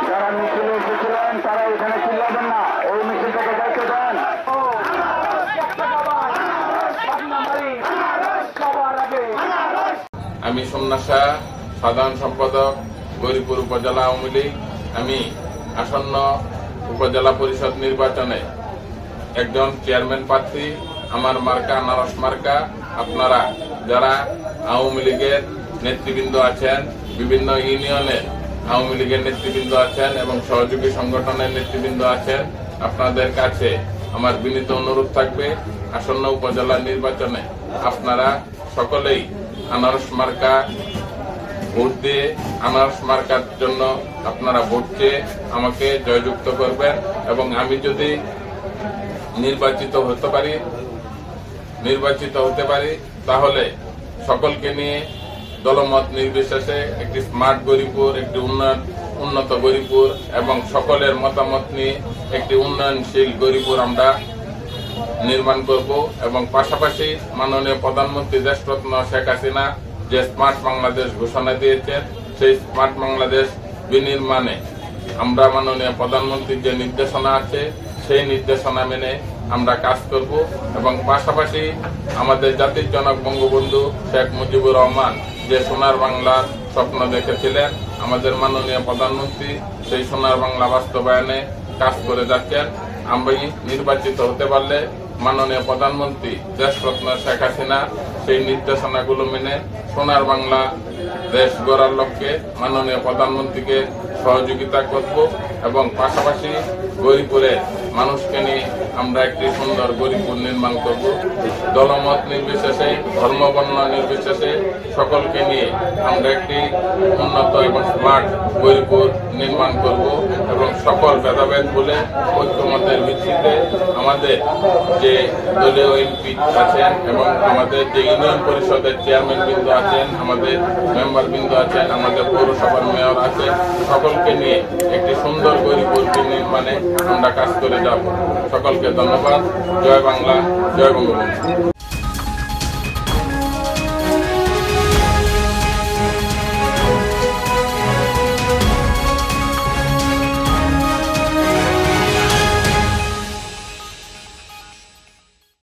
যারা মিছিলে এসেছিলেন তারা এখানে চিল্লাবেন না, এই মিছিলটাকে দেখতে দেন। আমি সন্ন্যাসা সাধারণ সম্পাদক গৌরীপুর উপজেলা আওয়ামী লীগ। আমি আসন্ন উপজেলা পরিষদ নির্বাচনে একজন চেয়ারম্যান প্রার্থী। আমার মার্কা আনারস মার্কা। আপনারা যারা আওয়ামী লীগের নেতৃবৃন্দ আছেন, বিভিন্ন ইউনিয়নের আওয়ামী লীগের নেতৃবৃন্দ আছেন এবং সহযোগী সংগঠনের নেতৃবৃন্দ আছেন, আপনাদের কাছে আমার বিনীত অনুরোধ থাকবে, আসন্ন উপজেলা নির্বাচনে আপনারা সকলেই আনারস মার্কা ভোট দিয়ে আনারস মার্কার জন্য আপনারা ভোট চেয়ে আমাকে জয়যুক্ত করবেন এবং আমি যদি নির্বাচিত হতে পারি তাহলে সকলকে নিয়ে দলমত নির্বিশেষে একটি স্মার্ট গৌরীপুর, একটি উন্নত গৌরীপুর এবং সকলের মতামত নিয়ে একটি উন্নয়নশীল গৌরীপুর আমরা নির্মাণ করব। এবং পাশাপাশি মাননীয় প্রধানমন্ত্রী দেশরত্ন শেখ হাসিনা যে স্মার্ট বাংলাদেশ ঘোষণা দিয়েছেন, সেই স্মার্ট বাংলাদেশ বিনির্মাণে আমরা মাননীয় প্রধানমন্ত্রীর যে নির্দেশনা আছে সেই নির্দেশনা মেনে আমরা কাজ করব। এবং পাশাপাশি আমাদের জাতির জনক বঙ্গবন্ধু শেখ মুজিবুর রহমান যে সোনার বাংলার স্বপ্ন দেখেছিলেন, আমাদের মাননীয় প্রধানমন্ত্রী সেই সোনার বাংলা বাস্তবায়নে কাজ করে যাচ্ছেন। আমি নির্বাচিত হতে পারলে মাননীয় প্রধানমন্ত্রী দেশরত্ন শেখ হাসিনা সেই নির্দেশনাগুলো মেনে সোনার বাংলা দেশ গড়ার লক্ষ্যে মাননীয় প্রধানমন্ত্রীকে সহযোগিতা করব এবং পাশাপাশি গৌরীপুরের মানুষকে নিয়ে আমরা একটি সুন্দর গৌরীপুর নির্মাণ করব। দলমত নির্বিশেষে, ধর্মবর্ণ নির্বিশেষে সকলকে নিয়ে আমরা একটি উন্নত এবং স্মার্ট গৌরীপুর নির্মাণ করব এবং সকল ভেদাভেদ বলে ঐক্যমতের ভিত্তিতে আমাদের যে দলীয় এমপি আছেন এবং আমাদের যে ইউনিয়ন পরিষদের চেয়ারম্যান বৃন্দ আছেন, আমাদের মেম্বার বৃন্দ আছেন, আমাদের পৌরসভার মেয়র আছেন, সকলকে নিয়ে একটি সুন্দর গৌরীপুর নির্মাণে আমরা কাজ করে যাব। সকলকে ধন্যবাদ। জয় বাংলা, জয় বঙ্গবন্ধু।